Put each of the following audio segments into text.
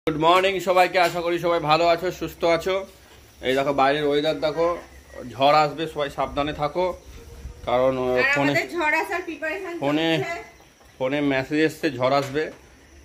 Good morning সবাইকে, আশা করি সবাই ভালো আছো, সুস্থ আছো। এই দেখো বাইরের ওয়েদার দেখো, ঝড় আসবে, সবাই সাবধানে থাকো। কারণ ফোনে মেসেজ এসছে ঝড় আসবে,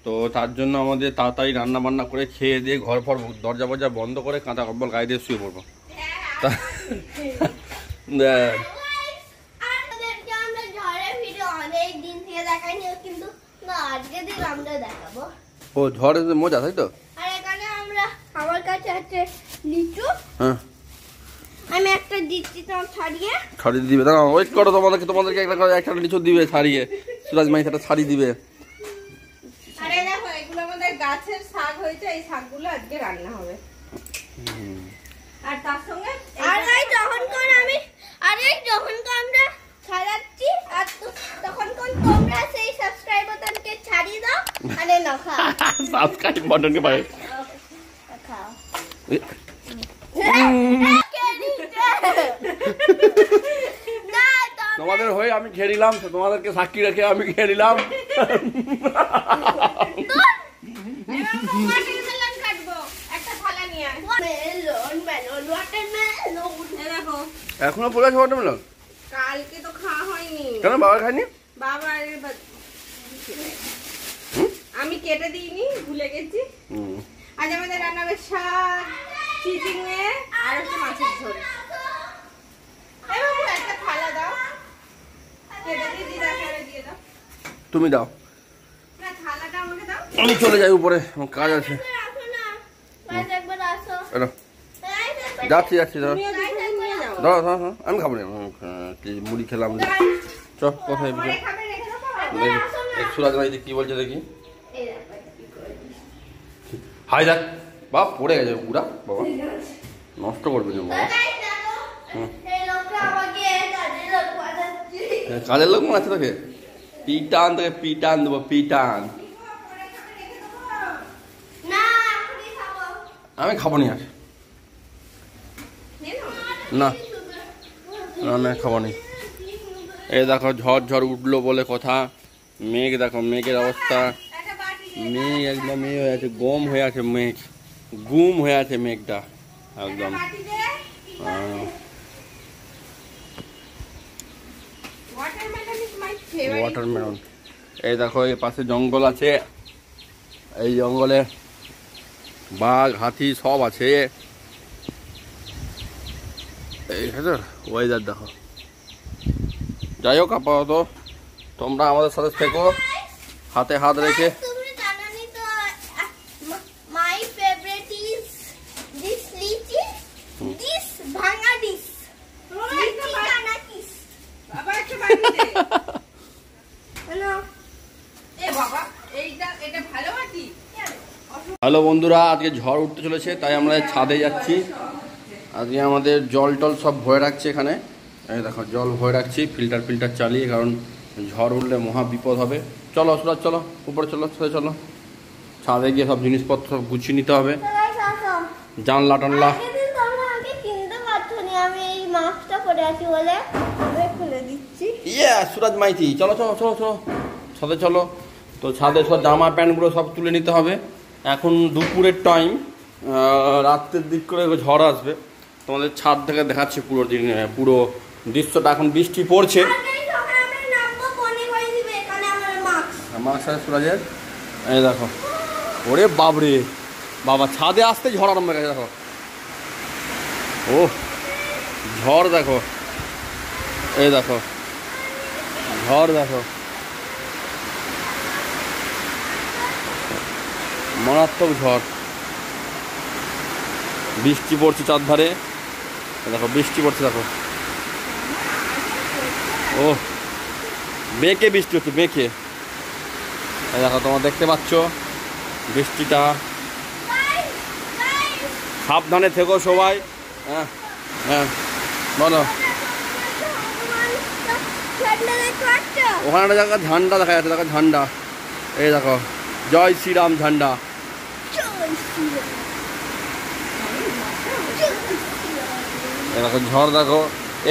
তো তার জন্য আমাদের তাড়াতাড়ি রান্না বান্না করে খেয়ে দিয়ে ঘর ফর দরজা ফরজা বন্ধ করে কাঁথা কম্বল গায়ে দিয়ে শুয়ে পড়বো। ও ঝড় মজা, তাই তো? আমার কাছে আছে লিচু। হ্যাঁ, আমি একটা দিচ্ছি, তোমার ছাড়িয়ে দিবে। দাঁড়াও, ওয়েট করো, তোমাদেরকে একটা লিচু দিবে ছাড়িয়ে। সুরাজ মাই একটা ছাড়ি দিবে। আরে দেখো, এগুলো আমাদের গাছের শাক হয়েছে, এই শাকগুলো আজকে রান্না হবে। আর তার সঙ্গে যখন আমরা ছাড়াচ্ছি, আর তখন তোমরা সেই সাবস্ক্রাইব বাটনকে ছাড়িয়ে দাও। আরে না, খাও সাবস্ক্রাইব বাটনকে পায়। খাও। তোমাদের হয়ে আমি খেয়ে নিলাম, তোমাদেরকে সাক্ষী রেখে আমি খেয়ে নিলাম। এখনো পড়ে আছে ওয়াটারমেলন? কালকে তো খাওয়া হয়নি। কেন, বাবা খায়নি? বাবা আমি কেটে দিইনি, ভুলে গেছি। আজ আমাদের রান্না হবে শাক, চিচিঙে আর হচ্ছে মাছের ঝোল। একটা থালা দাও, কেটে দিয়ে দিয়ে দাও। তুমি দাও, না থালাটা আমাকে দাও। আমি চলে যাই উপরে, আমার কাজ আছে। যাচ্ছি দাও, আমি খাবো না, মুড়ি খেলাম। চ কোথায় সুরাজ ভাই কি বলছে দেখি। হাই দেখ বাপ, পড়ে গেছে পুরা, বাবা নষ্ট করবে না বাবা। কাজের লোক মনে আছে তোকে? পিটান তোকে, পিটান দেবো, পিটান। আমি খাবো নি আর, না আমি খাবো নি। এই দেখো ঝড় উঠলো বলে কথা। মেঘ দেখো, মেঘের অবস্থা, মেঘ একদম হয়ে আছে, গম হয়ে আছে মেঘ, গুম হয়ে আছে মেঘটা একদম। ওয়াটারমেলন। এই দেখো এই পাশে জঙ্গল আছে, এই জঙ্গলে বাঘ হাতি সব আছে। এই ওয়েদার দেখো। যাই হোক, আপাতত তোমরা আমাদের সাথে থেকো, হাতে হাত রেখে। হ্যালো বন্ধুরা, আজকে ঝড় উঠতে চলেছে, তাই আমরা ছাদে যাচ্ছি। আজকে আমাদের জল টল সব ভরে রাখছি এখানে। এই দেখো জল ভরে রাখছি ফিল্টার চালিয়ে, কারণ ঝড় উঠলে মহা বিপদ হবে। চলো সুরাজ, চলো উপরে, চলো চলো, ছাদে গিয়ে সব জিনিসপত্র সব গুছিয়ে নিতে হবে, জানলা টানলা। সুরাজ মাইতি, চলো ছাদে চলো। তো ছাদে সব জামা প্যান্টগুলো সব তুলে নিতে হবে। এখন দুপুরের টাইম, রাত্রের দিক করে ঝড় আসবে। তোমাদের ছাদ থেকে দেখাচ্ছি পুরো দৃশ্যটা। এখন বৃষ্টি পড়ছে। মাস্ক আছে সুরাজের, এই দেখো। ওরে বাবরে বাবা, ছাদে আসতে ঝড় আরম্ভ হয়ে গেছে। দেখো ও ঝড় দেখো, এই দেখো ঝড় দেখো, মারাত্মক ঝড়। বৃষ্টি পড়ছে চারধারে, দেখো বৃষ্টি পড়ছে, দেখো ও বেঁকে বৃষ্টি হচ্ছে, বেঁকে। দেখো তোমরা দেখতে পাচ্ছ বৃষ্টিটা। সাবধানে থেকো সবাই। হ্যাঁ হ্যাঁ বলো। ওখানে একটা জায়গা ঝান্ডা দেখা যাচ্ছে, দেখো ঝান্ডা, এই দেখো জয় শ্রীরাম ঝান্ডা। দেখো ঝড় দেখো,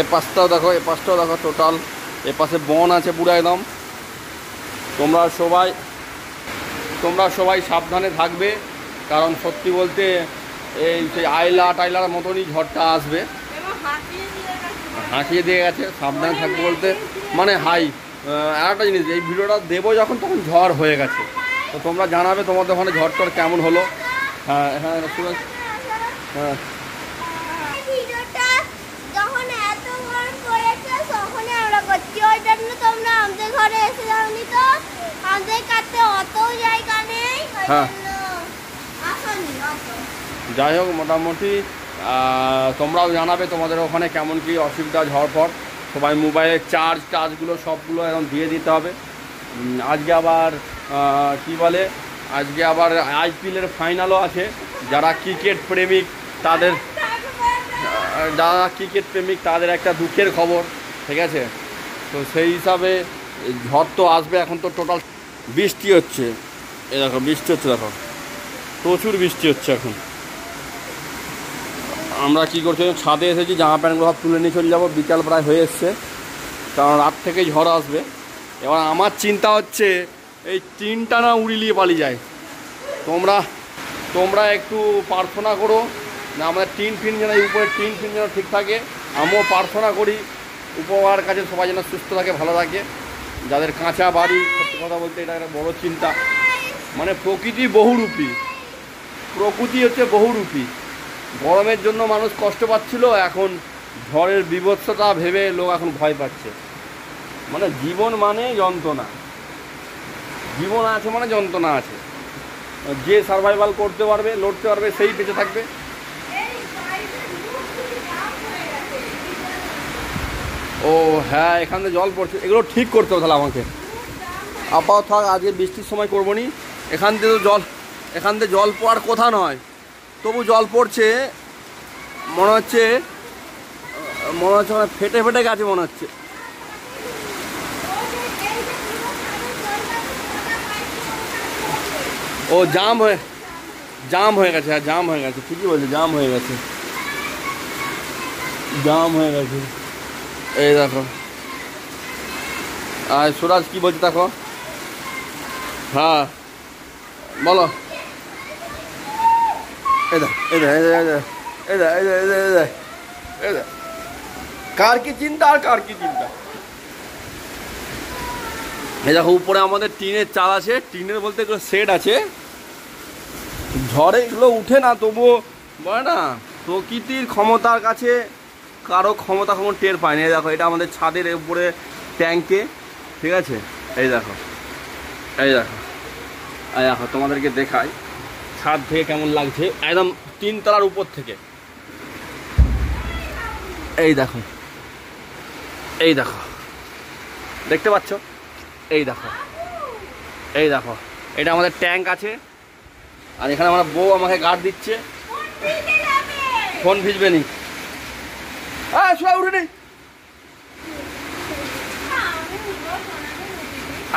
এ পাশটাও দেখো, টোটাল এ পাশে বন আছে পুরো একদম। তোমরা সবাই সাবধানে থাকবে। কারণ সত্যি বলতে এই সেই আইলা টাইলার মতনই ঝড়টা আসবে। হাঁকিয়ে দিয়ে গেছে, সাবধানে থাকবে বলতে মানে হাই। আর একটা জিনিস, এই ভিডিওটা দেবো যখন তখন ঝড় হয়ে গেছে, তো তোমরা জানাবে তোমাদের ওখানে ঝড় টড় কেমন হলো। হ্যাঁ হ্যাঁ সুরাজ, হ্যাঁ যাই হোক মোটামুটি তোমরাও জানাবে তোমাদের ওখানে কেমন কি অসুবিধা ঝড় ফড়। সবাই মোবাইলের চার্জগুলো সবগুলো এখন দিয়ে দিতে হবে। আজকে আবার কি বলে, আজকে আবার আইপিএলের ফাইনালও আছে। যারা ক্রিকেট প্রেমিক তাদের একটা দুঃখের খবর, ঠিক আছে। তো সেই হিসাবে ঝড় তো আসবে। এখন তো টোটাল বৃষ্টি হচ্ছে, এ দেখো বৃষ্টি হচ্ছে, দেখো প্রচুর বৃষ্টি হচ্ছে এখন। আমরা কী করছি, ছাদে এসেছি, জামা প্যান্টগুলো সব তুলে নিয়ে চলে যাবো। বিকাল প্রায় হয়ে এসছে, কারণ রাত থেকেই ঝড় আসবে। এবার আমার চিন্তা হচ্ছে এই টিনটা না উড়িয়ে পালিয়ে যায়। তোমরা একটু প্রার্থনা করো না আমাদের টিন যেন, এই উপরে টিন যেন ঠিক থাকে। আমিও প্রার্থনা করি উপহার কাছে সবাই যেন সুস্থ থাকে, ভালো থাকে। যাদের কাঁচা বাড়ি, সত্যি কথা বলতে এটা একটা বড়ো চিন্তা। মানে প্রকৃতি হচ্ছে বহুরূপী। গরমের জন্য মানুষ কষ্ট পাচ্ছিল, এখন ঝড়ের বীভৎসতা ভেবে লোক এখন ভয় পাচ্ছে। মানে জীবন মানে যন্ত্রণা, জীবন আছে মানে যন্ত্রণা আছে। যে সার্ভাইভাল করতে পারবে, লড়তে পারবে, সেই বেঁচে থাকবে। ও হ্যাঁ, এখান থেকে জল পড়ছে, এগুলো ঠিক করতে হবে তাহলে আমাকে। আপাতত থাক, আজকে বৃষ্টির সময় করবো নি। এখান থেকে জল পড়ার কথা নয়, তবু জল পড়ছে। মনে হচ্ছে মানে ফেটে গেছে মনে হচ্ছে। ও জাম হয়ে গেছে, হ্যাঁ জাম হয়ে গেছে, ঠিকই বলছে, জাম হয়ে গেছে। এই দেখো, আর সুরাজ কি বলছে দেখো। হ্যাঁ বলো। কার কি চিন্তা আর কার কি চিন্তা। এই দেখো উপরে আমাদের টিনের চাল আছে, টিনের বলতে এগুলো সেট আছে। ঝড়ে এগুলো উঠে না, তবুও বলে না প্রকৃতির ক্ষমতার কাছে কারো ক্ষমতা কখন টের পায়নি। এই দেখো এটা আমাদের ছাদের উপরে ট্যাঙ্কে, ঠিক আছে। এই দেখো তোমাদেরকে দেখাই ছাদ থেকে কেমন লাগছে, একদম 3 তলার উপর থেকে। এই দেখো দেখতে পাচ্ছ, এই দেখো এটা আমাদের ট্যাঙ্ক আছে। আর এখানে আমার বউ আমাকে গার্ড দিচ্ছে। ফোন ভিজবে নি, উঠে নেই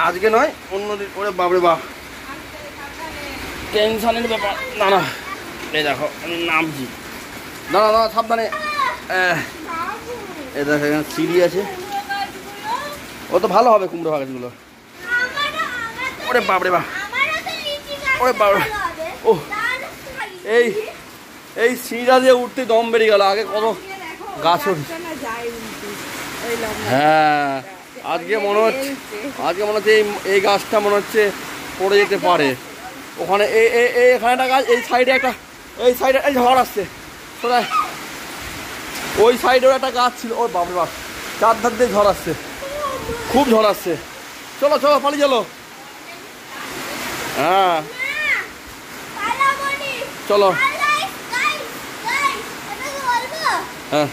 আজকে নয়, অন্যদিন। ওরে বাপরে বাপ, টেনশনের ব্যাপার। না এই দেখো নামছি, না সাবধানে। এই দেখো এখানে সিঁড়ি আছে, ও তো ভালো হবে কুমড়ো গাছগুলো। ওরে বাপরে বাপ, ও এই সিঁড়া দিয়ে উঠতে দম বেরিয়ে গেল। আগে কত গাছ, হ্যাঁ আজকে মনে হচ্ছে এই গাছটা মনে হচ্ছে পড়ে যেতে পারে। ওখানে এখানে একটা গাছ, এই সাইডে এই ঝড় আসছে, ওই সাইডেও একটা গাছ ছিল। ওর বাপরে বাপ, 4 ধার দিয়ে ঝড় আসছে, খুব ঝড় আসছে। চলো পালিয়ে চলো। হ্যাঁ চলো। হ্যাঁ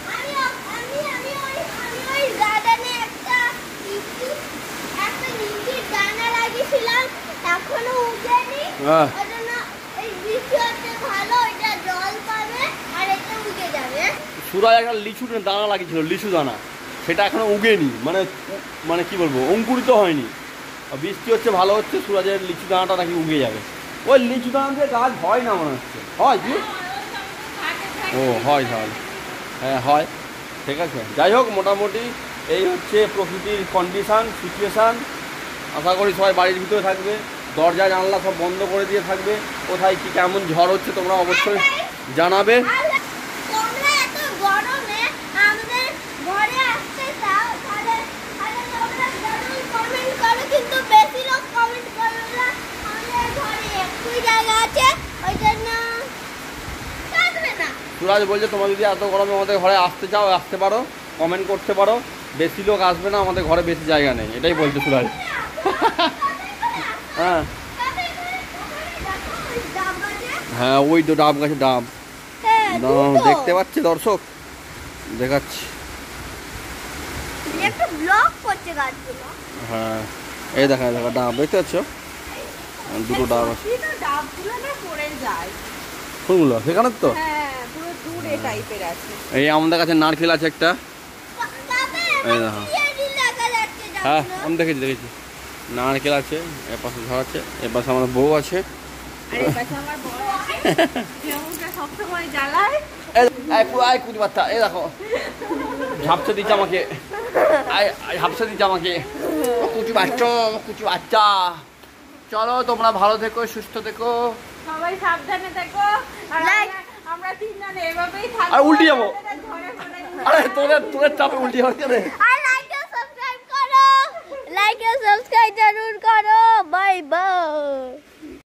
সুরায় একটা লিচু দানা লাগিয়েছিল, লিচু দানা, সেটা এখনো উগেনি। মানে কি বলবো, অঙ্কুরিত হয়নি। বৃষ্টি হচ্ছে, ভালো হচ্ছে, সুরাজের লিচু দানাটা নাকি উগে যাবে। ওই লিচু দানা দিয়ে গাছ হয় না মনে হচ্ছে, হয় কি? ও হয় তাহলে, হ্যাঁ হয়, ঠিক আছে। যাই হোক মোটামুটি এই হচ্ছে প্রকৃতির কন্ডিশান, সিচুয়েশান। আশা করি সবাই বাড়ির ভিতরে থাকবে, দরজা জানলা সব বন্ধ করে দিয়ে থাকবে। কোথায় কি কেমন ঝড় হচ্ছে তোমরা অবশ্যই জানাবে। তোমরা এত গরমে আমাদের ঘরে আসতে চাও তাহলে তোমরা জরুর কমেন্ট করো, কিন্তু বেশি লোক কমেন্ট করো না। আমাদের ঘরে একটু জায়গা আছে ওই জন্য আসবে না। সুরাজ বলছে তোমরা যদি এত গরমে আমাদের ঘরে আসতে চাও আসতে পারো, কমেন্ট করতে পারো, বেশি লোক আসবে না, আমাদের ঘরে বেশি জায়গা নেই, এটাই বলছে সুরাজ। হ্যাঁ হ্যাঁ ওই তো ডাব গাছে ডাব দেখতে পাচ্ছে দর্শক, দেখাচ্ছি। একটু ব্লক করছে গাছগুলো। হ্যাঁ এই দেখা দেখা ডাব দেখতে পাচ্ছ, দুটো ডাব আছে। ডাবগুলো না পড়ে যায় কোনগুলো? সেখানে তো পুরো দূরে টাইপের আছে। এই আমাদের কাছে নারকেল আছে একটা, এই দেখো। হ্যাঁ আমি দেখেছি নারকেল আছে, এর পাশে ঝড় আছে, এর পাশে আমার বউ আছে, আর এই পাশে আমার বড় আছে যেমনটা সবসময় জ্বালায়। এই কুচি বাচ্চা, এই দেখো ঝাপসে দিচ্ছে আমাকে, ঝাপসে দিচ্ছে আমাকে, কুচি বাচ্চা। চলো তোমরা ভালো থেকো, সুস্থ থেকো, সবাই সাবধানে থেকো। আর আমরা তিনজনে এভাবেই থাকবো। আর উল্টে যাবো, আরে তোদের চাপে উল্টে যাচ্ছে রে। আর লাইক আর সাবস্ক্রাইব করো, জরুর করো। Bye bye.